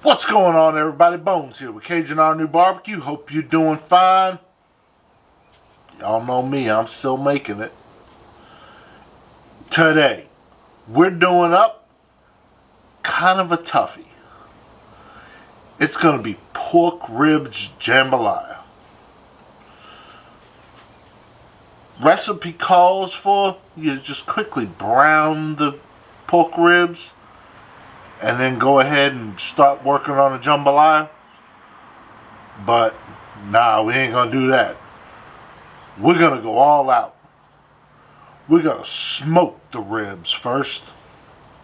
What's going on, everybody? Bones here with Cajunrnewbbq. Hope you're doing fine. Y'all know me, I'm still making it. Today, we're doing up kind of a toughie. It's going to be pork ribs jambalaya. Recipe calls for you just quickly brown the pork ribs and then go ahead and start working on a jambalaya. But nah, we ain't gonna do that. We're gonna go all out. We're gonna smoke the ribs first.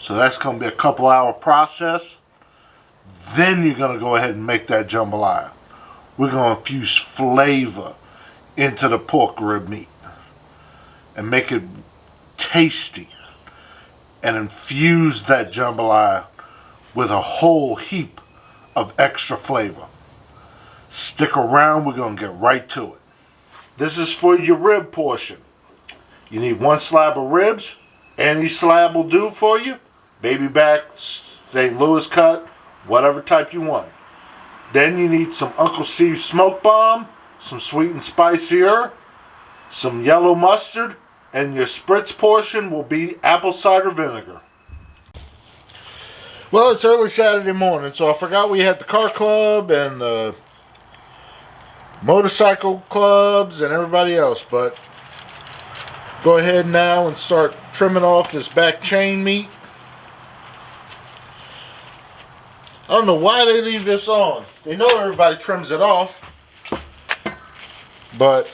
So that's gonna be a couple hour process. Then you're gonna go ahead and make that jambalaya. We're gonna infuse flavor into the pork rib meat and make it tasty and infuse that jambalaya with a whole heap of extra flavor. Stick around, we're going to get right to it. This is for your rib portion. You need 1 slab of ribs. Any slab will do for you. Baby back, St. Louis cut, whatever type you want. Then you need some Uncle Steve's smoke bomb, some sweet and spicier, some yellow mustard, and your spritz portion will be apple cider vinegar. Well, it's early Saturday morning, so I forgot we had the car club and the motorcycle clubs and everybody else, but go ahead now and start trimming off this back chain meat. I don't know why they leave this on. They know everybody trims it off, but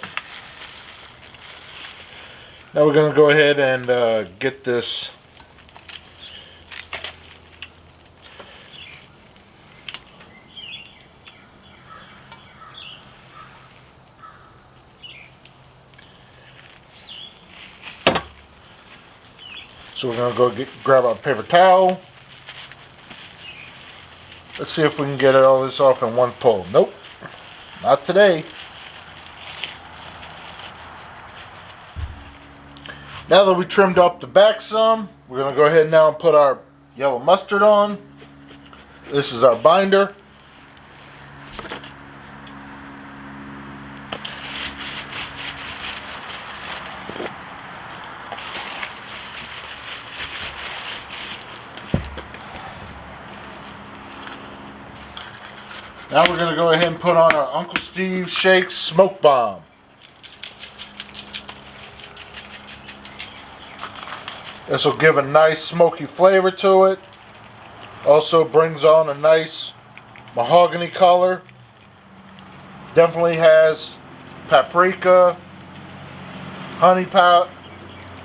now we're going to go ahead and get this So we're going to go grab our paper towel. Let's see if we can get all this off in one pull. Nope, not today. Now that we trimmed up the back some, we're going to go ahead now and put our yellow mustard on. This is our binder. Now we're going to go ahead and put on our Uncle Steve Shakes Smoke Bomb. This will give a nice smoky flavor to it. Also brings on a nice mahogany color. Definitely has paprika, honey powder,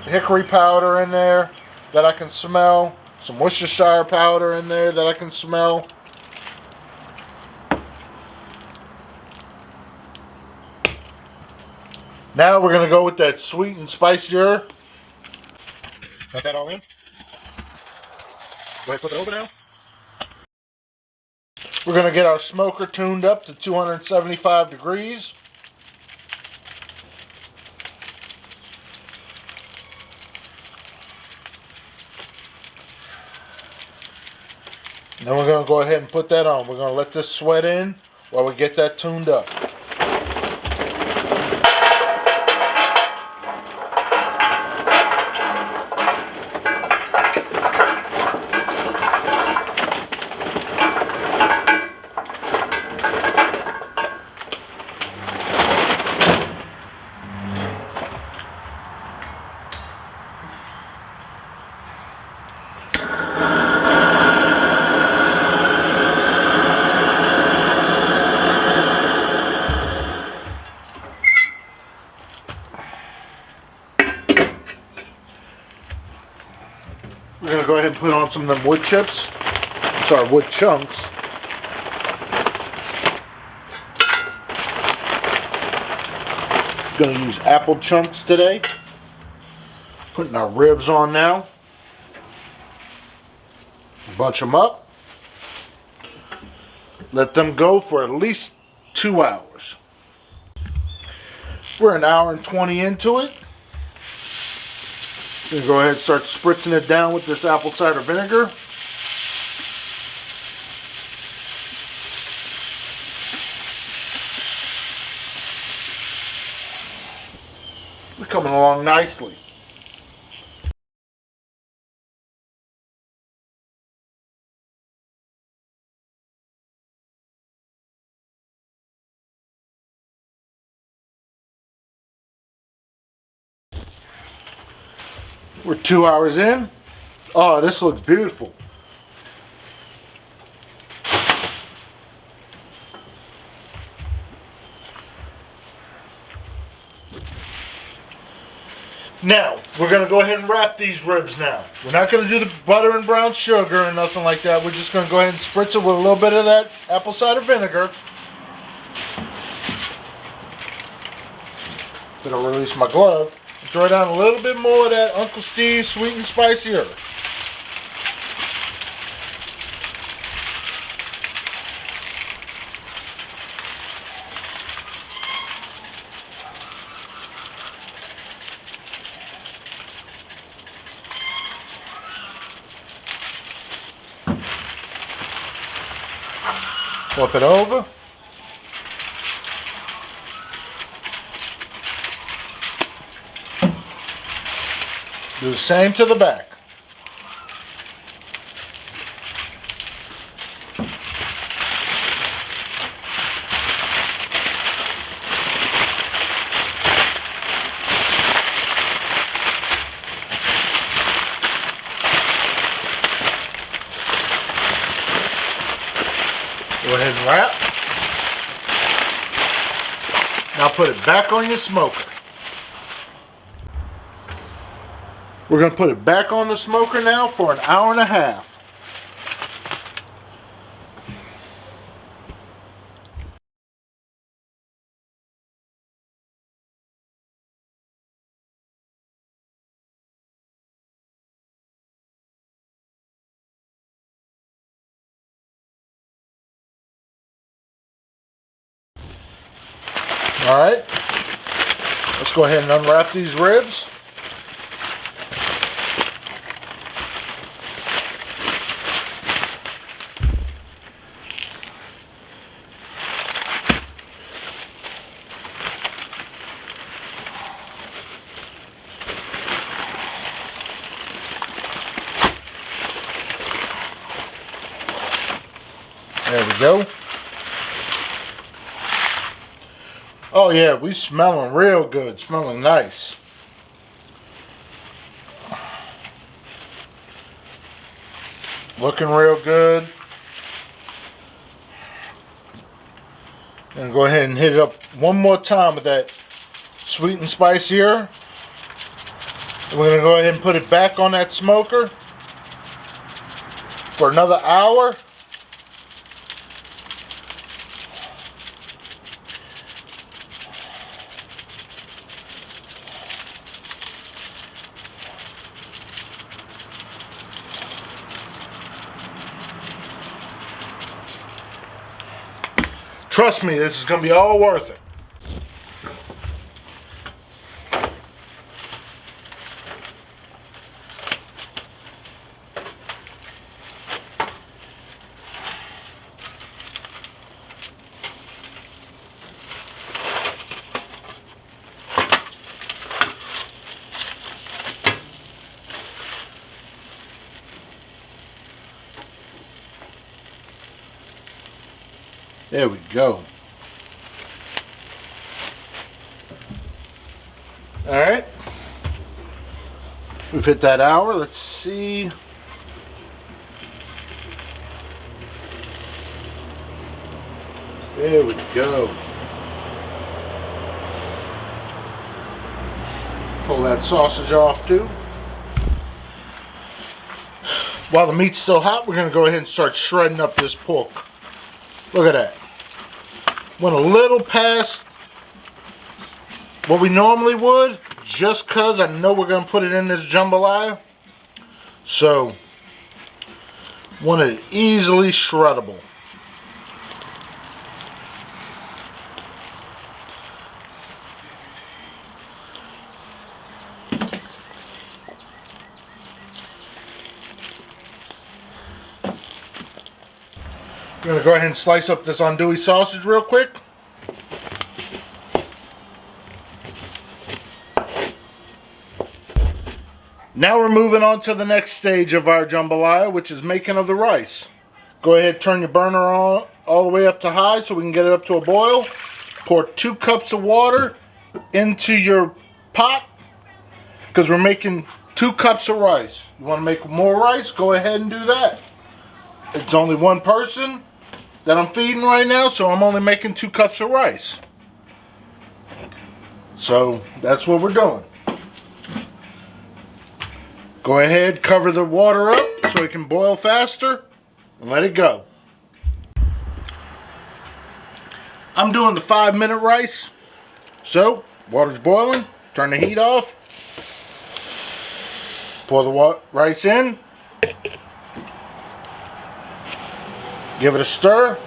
hickory powder in there that I can smell. Some Worcestershire powder in there that I can smell. Now we're going to go with that sweet and spicier. Got that all in? Go ahead, put it over now. We're going to get our smoker tuned up to 275 degrees. Then we're going to go ahead and put that on. We're going to let this sweat in while we get that tuned up. We're going to go ahead and put on some of them wood chips. Sorry, wood chunks. Going to use apple chunks today. Putting our ribs on now. Bunch them up. Let them go for at least 2 hours. We're an hour and 20 into it. Gonna go ahead and start spritzing it down with this apple cider vinegar. We're coming along nicely. We're 2 hours in. Oh, this looks beautiful. Now, we're going to go ahead and wrap these ribs now. We're not going to do the butter and brown sugar or nothing like that. We're just going to go ahead and spritz it with a little bit of that apple cider vinegar. Gonna release my glove. Throw down a little bit more of that Uncle Steve's sweet and spicy herb. Flip it over. Do the same to the back. Go ahead and wrap. Now put it back on your smoker. We're going to put it back on the smoker now for an hour and a half. Alright, let's go ahead and unwrap these ribs. There we go. Oh yeah, we smelling real good, smelling nice. Looking real good. And go ahead and hit it up one more time with that sweet and spicy herb. We're going to go ahead and put it back on that smoker for another hour. Trust me, this is going to be all worth it. There we go. Alright. We've hit that hour. Let's see. There we go. Pull that sausage off too. While the meat's still hot, we're going to go ahead and start shredding up this pork. Look at that. Went a little past what we normally would, just because I know we're going to put it in this jambalaya. So, want it easily shreddable. I'm going to go ahead and slice up this andouille sausage real quick. Now we're moving on to the next stage of our jambalaya, which is making of the rice. Go ahead, turn your burner on all the way up to high so we can get it up to a boil. Pour 2 cups of water into your pot because we're making 2 cups of rice. You want to make more rice? Go ahead and do that. It's only one person that I'm feeding right now, so I'm only making 2 cups of rice. So that's what we're doing. Go ahead, cover the water up so it can boil faster and let it go. I'm doing the 5-minute rice. So, water's boiling, turn the heat off, pour the rice in, give it a stir.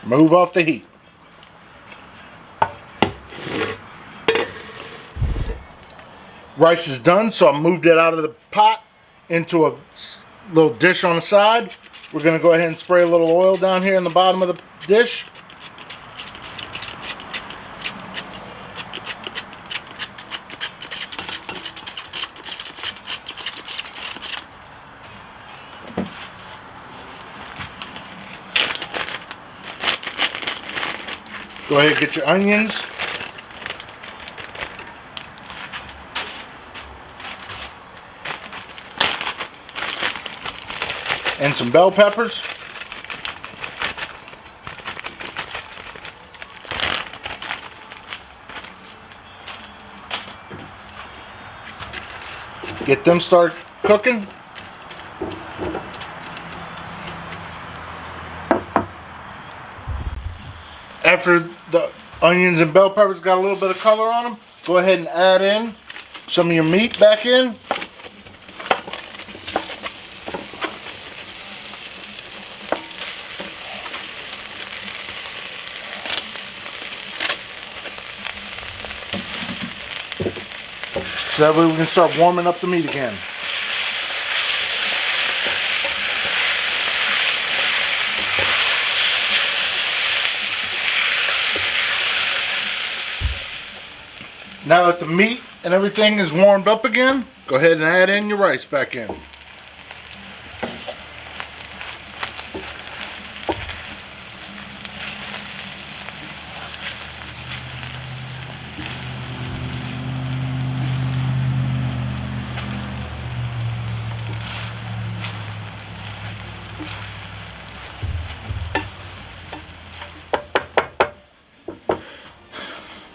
Move off the heat. Rice is done, so I moved it out of the pot into a little dish on the side. We're going to go ahead and spray a little oil down here in the bottom of the dish. Go ahead and get your onions. And some bell peppers. Get them start cooking. After the onions and bell peppers got a little bit of color on them, go ahead and add in some of your meat back in. So that way we can start warming up the meat again. Now that the meat and everything is warmed up again, go ahead and add in your rice back in.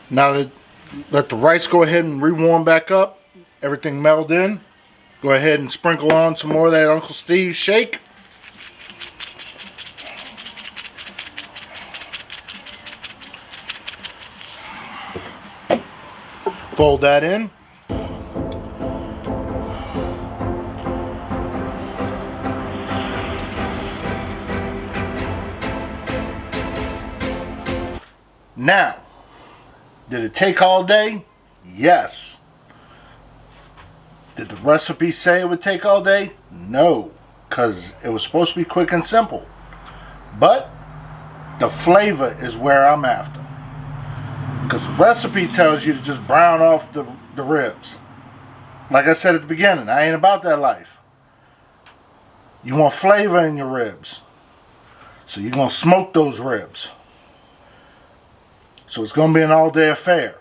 Now that let the rice go ahead and re-warm back up, everything meld in. Go ahead and sprinkle on some more of that Uncle Steve shake. Fold that in. Now, did it take all day? Yes. Did the recipe say it would take all day? No, because it was supposed to be quick and simple. But the flavor is where I'm after. Because the recipe tells you to just brown off the ribs. Like I said at the beginning, I ain't about that life. You want flavor in your ribs. So you're going to smoke those ribs. So it's going to be an all-day affair.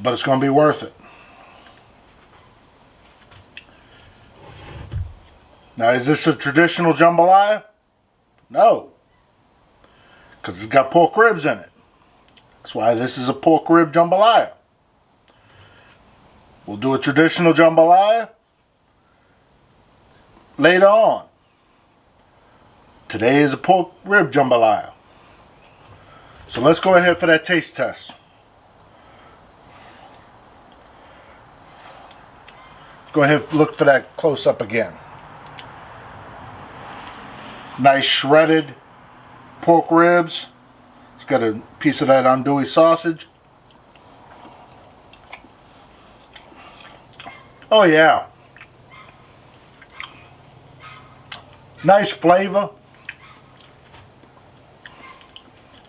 But it's going to be worth it. Now, is this a traditional jambalaya? No. Because it's got pork ribs in it. That's why this is a pork rib jambalaya. We'll do a traditional jambalaya later on. Today is a pork rib jambalaya. So let's go ahead for that taste test. Go ahead and look for that close up again. Nice shredded pork ribs. It's got a piece of that andouille sausage. Oh yeah. Nice flavor.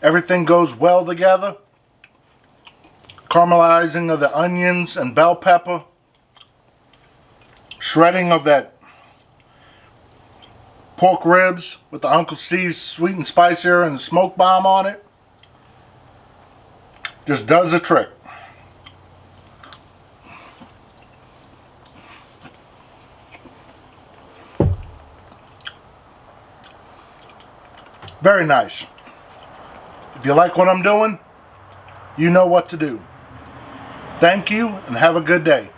Everything goes well together. Caramelizing of the onions and bell pepper. Shredding of that pork ribs with the Uncle Steve's sweet and spicier and smoke bomb on it. Just does the trick. Very nice. If you like what I'm doing, you know what to do. Thank you and have a good day.